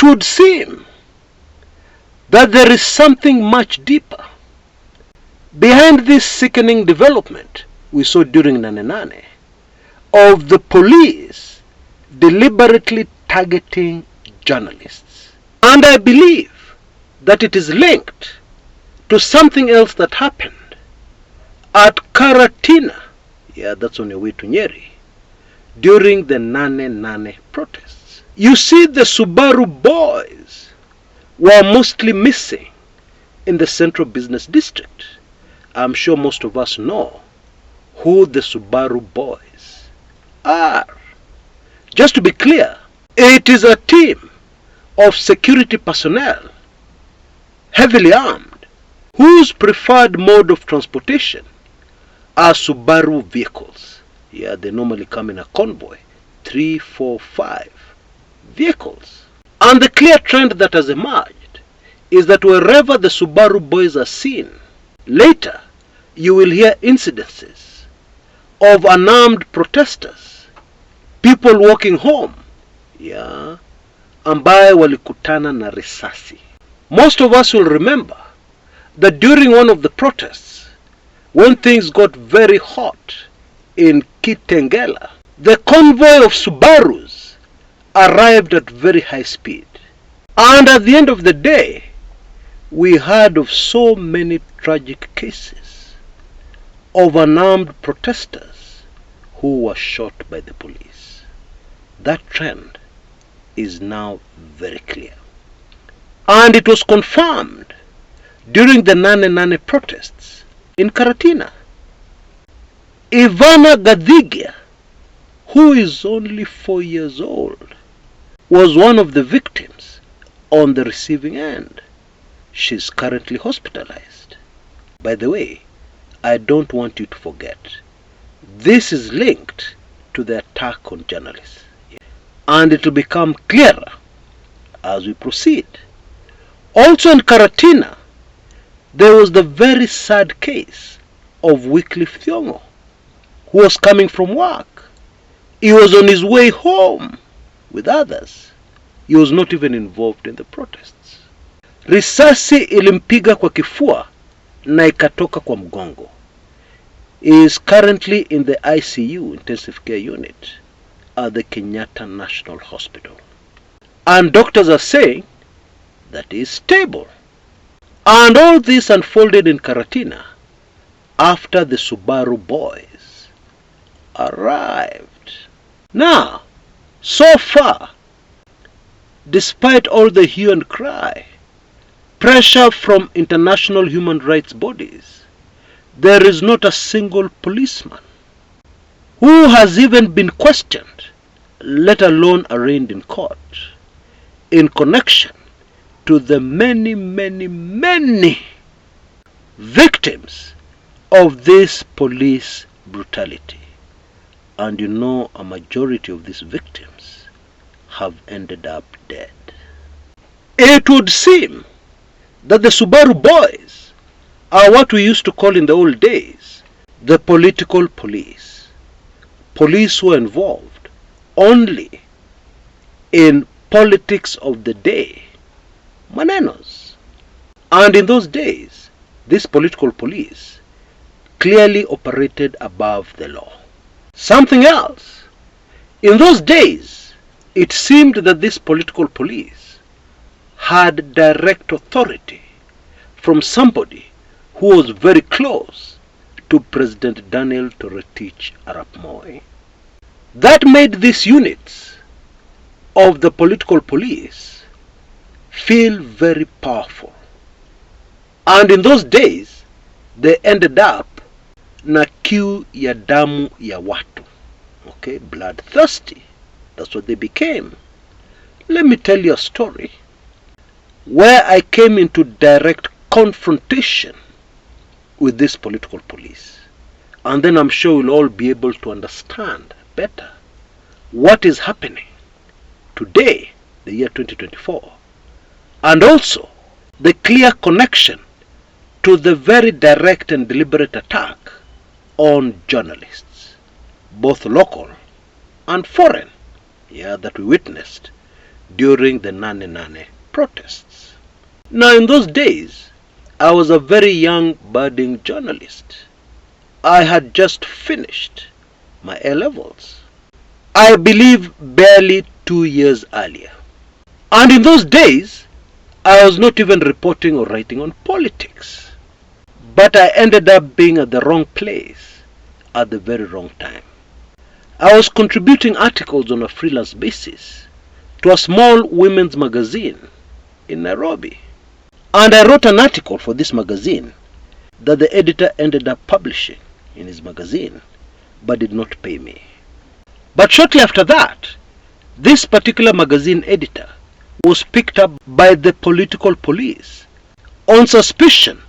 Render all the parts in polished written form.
It would seem that there is something much deeper behind this sickening development we saw during Nane Nane of the police deliberately targeting journalists. And I believe that it is linked to something else that happened at Karatina, that's on your way to Nyeri, during the Nane Nane protests. You see, the Subaru Boys were mostly missing in the central business district. I'm sure most of us know who the Subaru Boys are. Just to be clear, it is a team of security personnel, heavily armed, whose preferred mode of transportation are Subaru vehicles. They normally come in a convoy, 3, 4, 5 vehicles. And the clear trend that has emerged is that wherever the Subaru Boys are seen, later you will hear incidences of unarmed protesters, people walking home, ambaye walikutana na risasi. Most of us will remember that during one of the protests, when things got very hot in Kitengela, the convoy of Subarus arrived at very high speed. And at the end of the day, we heard of so many tragic cases of unarmed protesters who were shot by the police. That trend is now very clear. And it was confirmed during the Nane Nane protests in Karatina. Evanagiga, who is only 4 years old, was one of the victims on the receiving end. She's currently hospitalized. By the way, I don't want you to forget, this is linked to the attack on journalists. And it will become clearer as we proceed. Also in Karatina, there was the very sad case of Wycliffe Thongo, who was coming from work. He was on his way home with others. He was not even involved in the protests. Risasi ilimpiga kwa kifua na ikatoka kwa mgongo. He is currently in the ICU, intensive care unit, at the Kenyatta National Hospital. And doctors are saying that he is stable. And all this unfolded in Karatina after the Subaru Boys arrived. Now, so far, despite all the hue and cry, pressure from international human rights bodies, there is not a single policeman who has even been questioned, let alone arraigned in court, in connection to the many, many, many victims of this police brutality. And you know, a majority of these victims have ended up dead. It would seem that the Subaru Boys are what we used to call in the old days the political police. Police who are involved only in politics of the day, manenos. And in those days, this political police clearly operated above the law. Something else, in those days, it seemed that this political police had direct authority from somebody who was very close to President Daniel Toroitich Arap Moi. That made these units of the political police feel very powerful. And in those days, they ended up na kiu ya damu ya watu. Okay, bloodthirsty. That's what they became. Let me tell you a story where I came into direct confrontation with this political police. And then I'm sure we'll all be able to understand better what is happening today, the year 2024, and also the clear connection to the very direct and deliberate attack on journalists, both local and foreign, that we witnessed during the Nane Nane protests. Now in those days, I was a very young budding journalist. I had just finished my A-levels. I believe barely 2 years earlier. And in those days, I was not even reporting or writing on politics. But I ended up being at the wrong place at the very wrong time. I was contributing articles on a freelance basis to a small women's magazine in Nairobi. And I wrote an article for this magazine that the editor ended up publishing in his magazine, but did not pay me. But shortly after that, this particular magazine editor was picked up by the political police on suspicion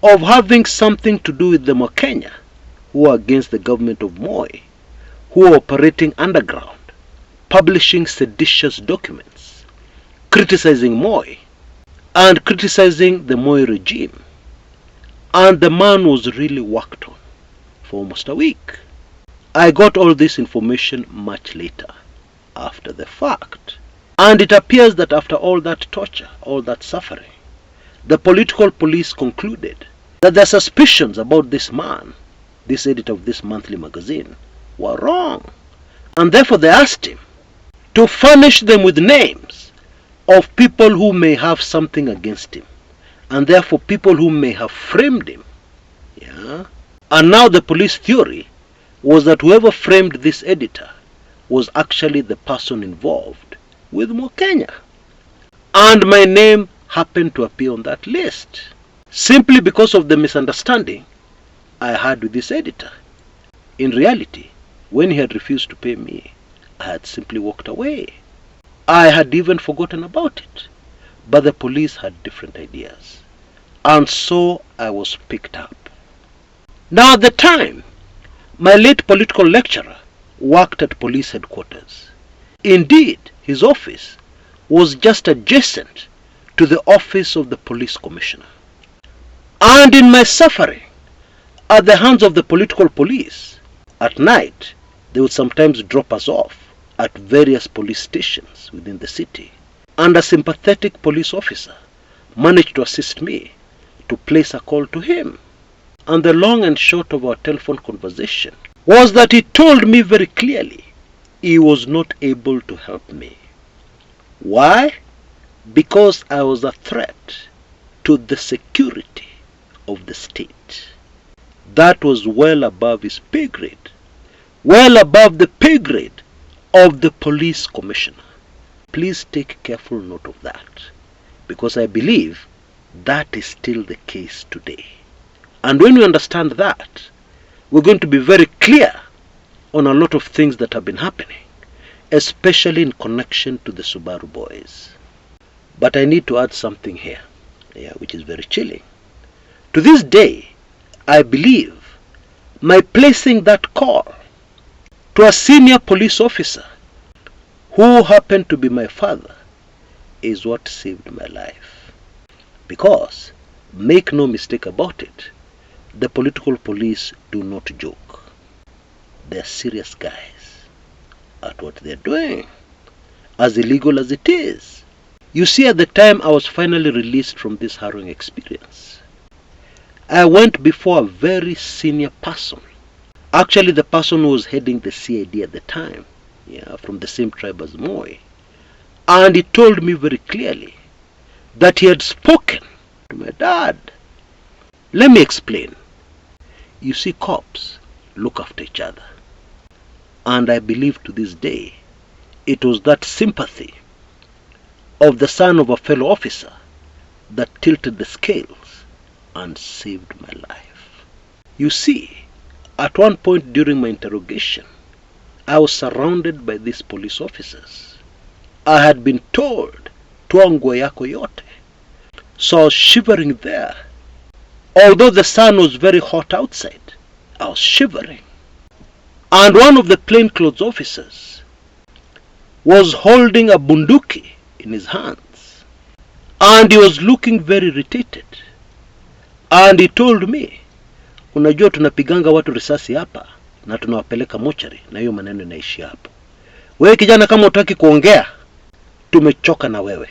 of having something to do with the Wakenya who are against the government of Moi, who are operating underground, publishing seditious documents, criticizing Moi, and criticizing the Moi regime. And the man was really worked on for almost a week. I got all this information much later, after the fact. And it appears that after all that torture, all that suffering, the political police concluded that their suspicions about this man, this editor of this monthly magazine, were wrong. And therefore they asked him to furnish them with names of people who may have something against him, and therefore people who may have framed him. Yeah? And now the police theory was that whoever framed this editor was actually the person involved with Kenya. And my name happened to appear on that list, simply because of the misunderstanding I had with this editor. In reality, when he had refused to pay me, I had simply walked away. I had even forgotten about it, but the police had different ideas. And so I was picked up. Now at the time, my late political lecturer worked at police headquarters. Indeed, his office was just adjacent to the office of the police commissioner. And in my suffering at the hands of the political police, at night they would sometimes drop us off at various police stations within the city, and a sympathetic police officer managed to assist me to place a call to him. And the long and short of our telephone conversation was that he told me very clearly he was not able to help me. Why? Because I was a threat to the security of the state. That was well above his pay grade, well above the pay grade of the police commissioner. Please take careful note of that, because I believe that is still the case today. And when we understand that, we're going to be very clear on a lot of things that have been happening, especially in connection to the Subaru Boys. But I need to add something here, which is very chilling. To this day, I believe my placing that call to a senior police officer who happened to be my father is what saved my life. Because, make no mistake about it, the political police do not joke. They're serious guys at what they're doing, as illegal as it is. You see, at the time I was finally released from this harrowing experience, I went before a very senior person. Actually, the person who was heading the CID at the time, from the same tribe as Moi. And he told me very clearly that he had spoken to my dad. Let me explain. You see, cops look after each other. And I believe to this day, it was that sympathy of the son of a fellow officer that tilted the scales and saved my life. You see, at one point during my interrogation, I was surrounded by these police officers. I had been told, toa nguo yako yote. So I was shivering there. Although the sun was very hot outside, I was shivering. And one of the plainclothes officers was holding a bunduki in his hands. And he was looking very irritated. And he told me, unajua tunapiganga watu risasi hapa na tunawapeleka mochari na hiyo maneno inaishi hapo. Wewe kijana, kama hutaki kuongea, tumechoka na wewe.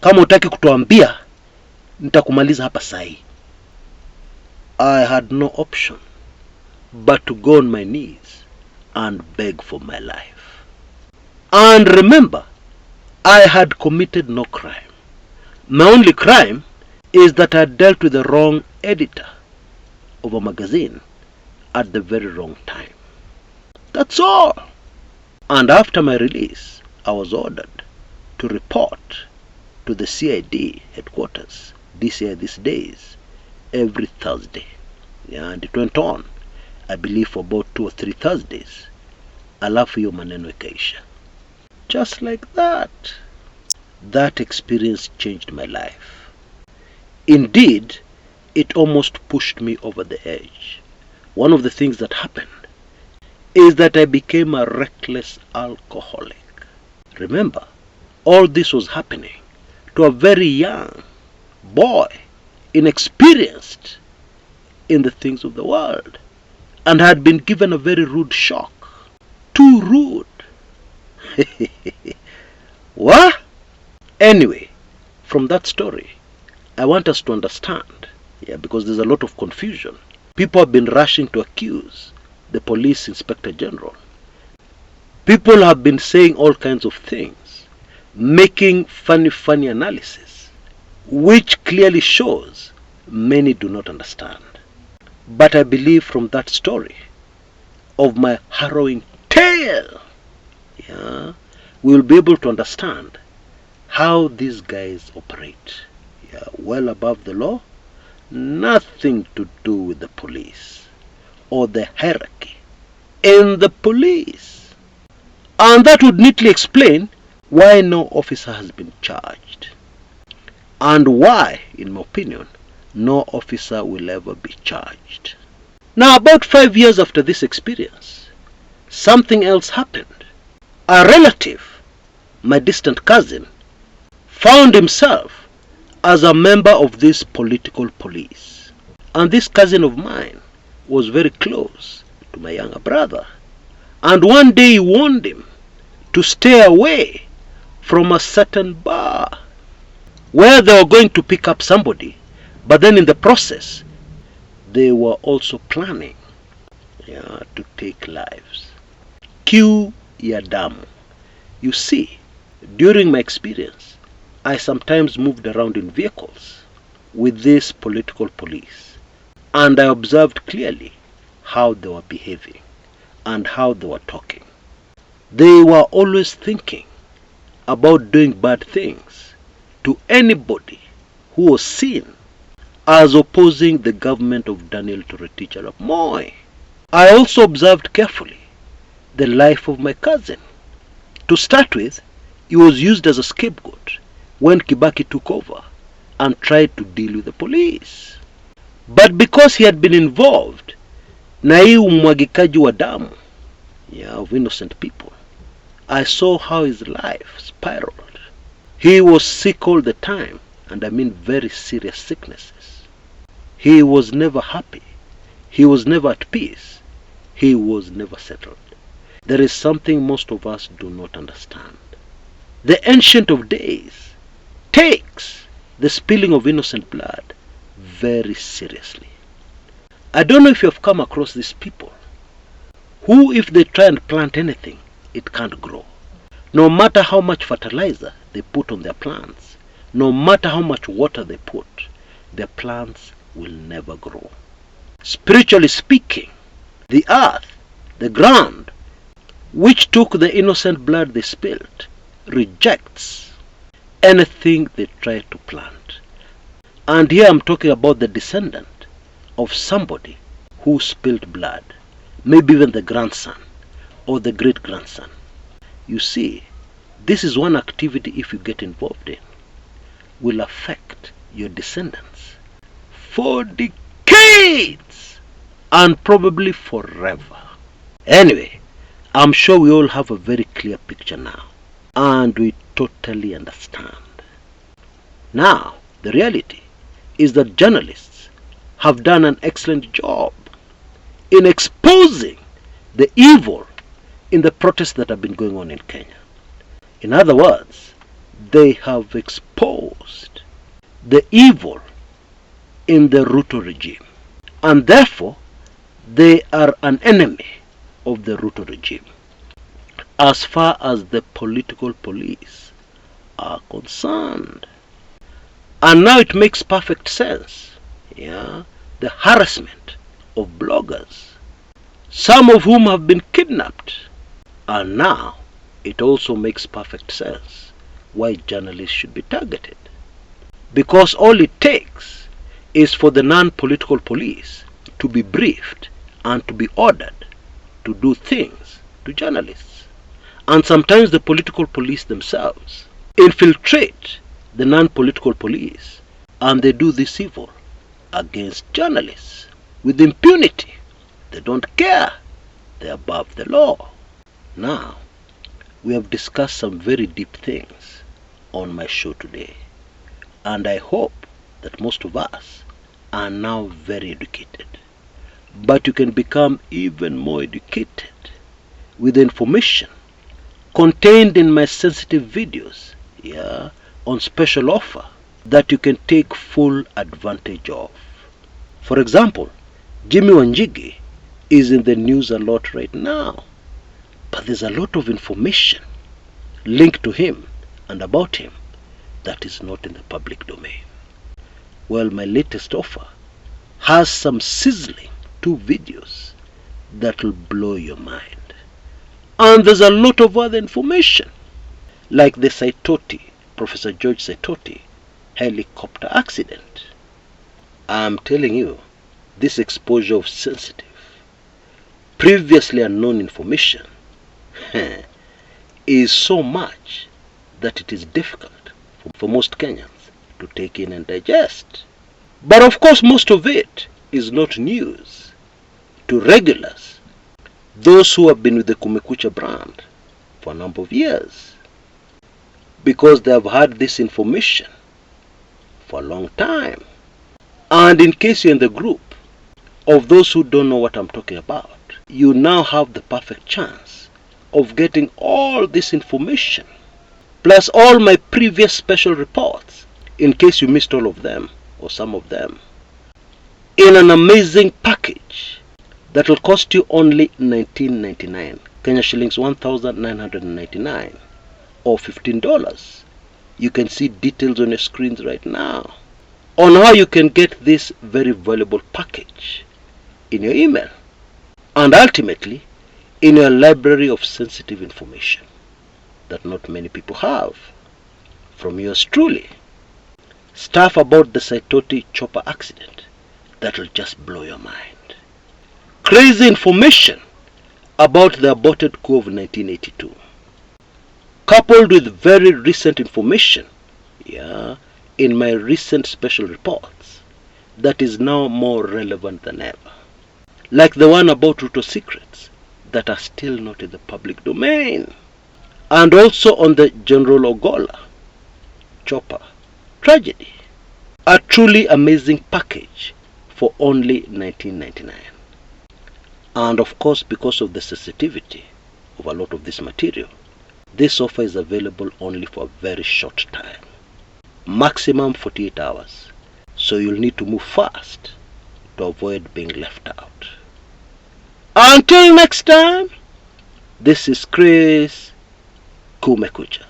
Kama utaki kutuambia, nitakumaliza hapa sahi. I had no option but to go on my knees and beg for my life. And remember, I had committed no crime. My only crime is that I dealt with the wrong editor of a magazine at the very wrong time. That's all. And after my release, I was ordered to report to the CID headquarters, DCI these days, every Thursday. Yeah, and it went on, I believe, for about 2 or 3 Thursdays. Alafu hiyo maneno ikaisha. Just like that. That experience changed my life. Indeed, it almost pushed me over the edge. One of the things that happened is that I became a reckless alcoholic. Remember, all this was happening to a very young boy, inexperienced in the things of the world, and had been given a very rude shock. Too rude. What? Anyway, from that story, I want us to understand, because there's a lot of confusion. People have been rushing to accuse the police inspector general. People have been saying all kinds of things, making funny analysis, which clearly shows many do not understand. But I believe from that story of my harrowing tale, we will be able to understand how these guys operate. Well above the law, nothing to do with the police or the hierarchy in the police. And that would neatly explain why no officer has been charged, and why, in my opinion, no officer will ever be charged. Now, about 5 years after this experience, something else happened. A relative, my distant cousin, found himself as a member of this political police. And this cousin of mine was very close to my younger brother. And one day he warned him to stay away from a certain bar where they were going to pick up somebody, but then in the process they were also planning to take lives. Kiu ya damu. You see, during my experience, I sometimes moved around in vehicles with this political police, and I observed clearly how they were behaving and how they were talking. They were always thinking about doing bad things to anybody who was seen as opposing the government of Daniel Toroitich arap Moi. I also observed carefully the life of my cousin. To start with, he was used as a scapegoat when Kibaki took over and tried to deal with the police. But because he had been involved na hii umwagikaji wa damu of innocent people, I saw how his life spiraled. He was sick all the time, and I mean very serious sicknesses. He was never happy. He was never at peace. He was never settled. There is something most of us do not understand. The Ancient of Days takes the spilling of innocent blood very seriously. I don't know if you have come across these people who, if they try and plant anything, it can't grow. No matter how much fertilizer they put on their plants, no matter how much water they put, their plants will never grow. Spiritually speaking, the earth, the ground, which took the innocent blood they spilled, rejects anything they try to plant. And here I'm talking about the descendant of somebody who spilled blood, maybe even the grandson or the great-grandson. You see, this is one activity, if you get involved in, will affect your descendants for decades and probably forever. Anyway, I'm sure we all have a very clear picture now, and we totally understand. Now, the reality is that journalists have done an excellent job in exposing the evil in the protests that have been going on in Kenya. In other words, they have exposed the evil in the Ruto regime, and therefore they are an enemy of the Ruto regime as far as the political police are concerned. And now it makes perfect sense, the harassment of bloggers, some of whom have been kidnapped. And now it also makes perfect sense why journalists should be targeted, because all it takes is for the non-political police to be briefed and to be ordered to do things to journalists. And sometimes the political police themselves infiltrate the non-political police, and they do this evil against journalists with impunity. They don't care. They're above the law. Now, we have discussed some very deep things on my show today, and I hope that most of us are now very educated. But you can become even more educated with the information contained in my sensitive videos, on special offer that you can take full advantage of. For example, Jimmy Wanjigi is in the news a lot right now, but there's a lot of information linked to him and about him that is not in the public domain. Well, my latest offer has some sizzling 2 videos that will blow your mind. And there's a lot of other information, like the Saitoti, Professor George Saitoti helicopter accident. I'm telling you, this exposure of sensitive, previously unknown information is so much that it is difficult for most Kenyans to take in and digest. But of course, most of it is not news to regulars, those who have been with the Kumekucha brand for a number of years, because they have had this information for a long time. And in case you're in the group of those who don't know what I'm talking about, you now have the perfect chance of getting all this information, plus all my previous special reports, in case you missed all of them or some of them, in an amazing package that will cost you only 19.99 Kenya shillings, 1,999, or $15. You can see details on your screens right now on how you can get this very valuable package in your email, and ultimately in your library of sensitive information that not many people have. From yours truly, stuff about the Saitoti chopper accident that will just blow your mind. Crazy information about the aborted coup of 1982, coupled with very recent information in my recent special reports that is now more relevant than ever, like the one about Ruto secrets that are still not in the public domain, and also on the General Ogola chopper tragedy. A truly amazing package for only 19.99. And of course, because of the sensitivity of a lot of this material, this offer is available only for a very short time, maximum 48 hours. So you'll need to move fast to avoid being left out. Until next time, this is Chris Kumekucha.